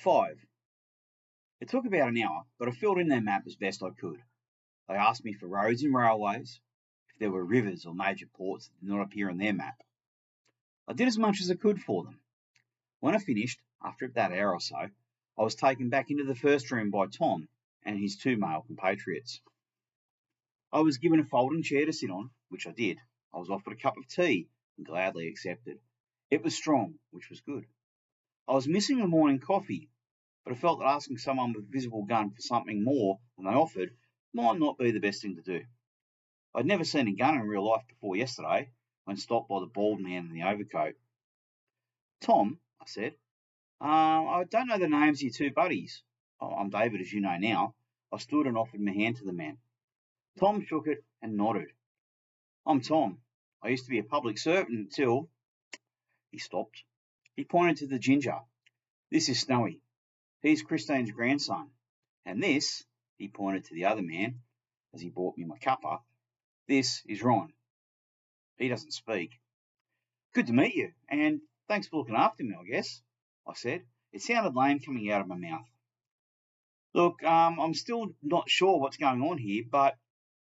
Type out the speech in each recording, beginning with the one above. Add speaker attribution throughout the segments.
Speaker 1: 5. It took about an hour, but I filled in their map as best I could. They asked me for roads and railways, if there were rivers or major ports that did not appear on their map. I did as much as I could for them. When I finished, after about an hour or so, I was taken back into the first room by Tom and his 2 male compatriots. I was given a folding chair to sit on, which I did. I was offered a cup of tea and gladly accepted. It was strong, which was good. I was missing the morning coffee, but I felt that asking someone with a visible gun for something more than they offered might not be the best thing to do. I'd never seen a gun in real life before yesterday, when stopped by the bald man in the overcoat. Tom, I said, I don't know the names of your 2 buddies. I'm David, as you know now. I stood and offered my hand to the man. Tom shook it and nodded. I'm Tom. I used to be a public servant until... He stopped. He pointed to the ginger. This is Snowy. He's Christine's grandson. And this, he pointed to the other man, as he brought me my cuppa, this is Ron. He doesn't speak. Good to meet you, and thanks for looking after me, I guess, I said. It sounded lame coming out of my mouth. Look, I'm still not sure what's going on here, but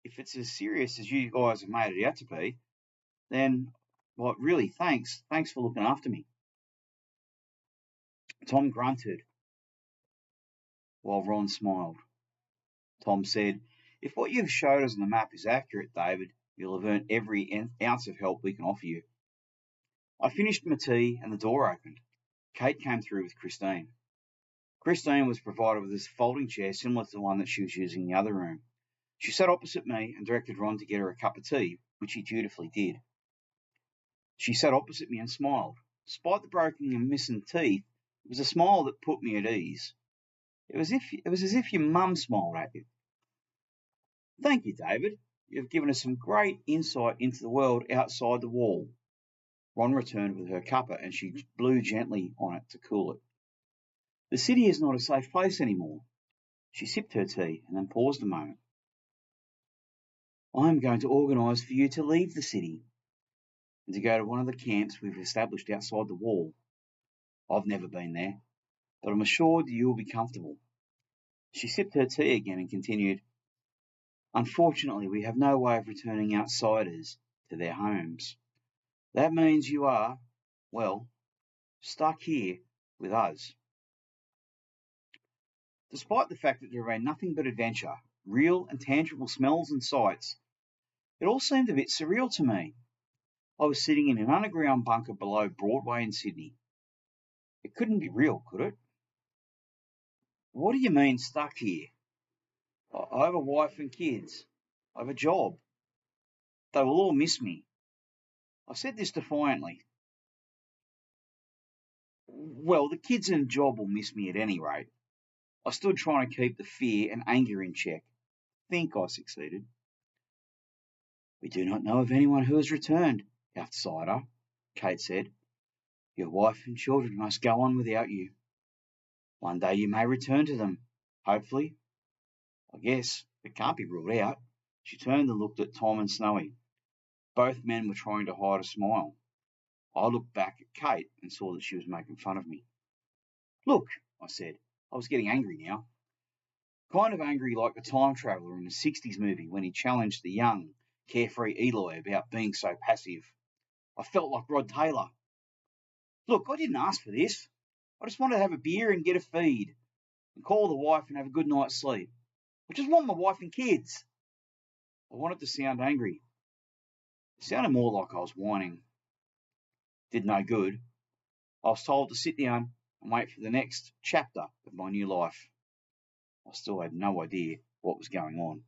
Speaker 1: if it's as serious as you guys have made it out to be, then, well, really, thanks. Thanks for looking after me. Tom grunted, while Ron smiled. Tom said, if what you've showed us on the map is accurate, David, you'll have earned every ounce of help we can offer you. I finished my tea and the door opened. Kate came through with Christine. Christine was provided with this folding chair similar to the one that she was using in the other room. She sat opposite me and directed Ron to get her a cup of tea, which he dutifully did. She sat opposite me and smiled. Despite the broken and missing teeth, it was a smile that put me at ease. It was as if your mum smiled at you. Thank you, David. You've given us some great insight into the world outside the wall. Ron returned with her cuppa and she blew gently on it to cool it. The city is not a safe place anymore. She sipped her tea and then paused a moment. I am going to organise for you to leave the city and to go to one of the camps we've established outside the wall. I've never been there, but I'm assured that you will be comfortable. She sipped her tea again and continued, unfortunately, we have no way of returning outsiders to their homes. That means you are, well, stuck here with us. Despite the fact that there had been nothing but adventure, real and tangible smells and sights, it all seemed a bit surreal to me. I was sitting in an underground bunker below Broadway in Sydney. It couldn't be real, could it? What do you mean stuck here? I have a wife and kids. I have a job. They will all miss me. I said this defiantly. Well, the kids and job will miss me at any rate. I stood trying to keep the fear and anger in check. I think I succeeded. We do not know of anyone who has returned, outsider, Kate said. Your wife and children must go on without you. One day you may return to them, hopefully. I guess it can't be ruled out. She turned and looked at Tom and Snowy. Both men were trying to hide a smile. I looked back at Kate and saw that she was making fun of me. Look, I said. I was getting angry now. Kind of angry like the time traveller in the 60s movie when he challenged the young, carefree Eloy about being so passive. I felt like Rod Taylor. Look, I didn't ask for this. I just wanted to have a beer and get a feed and call the wife and have a good night's sleep. I just want my wife and kids. I wanted to sound angry. It sounded more like I was whining. Did no good. I was told to sit down and wait for the next chapter of my new life. I still had no idea what was going on.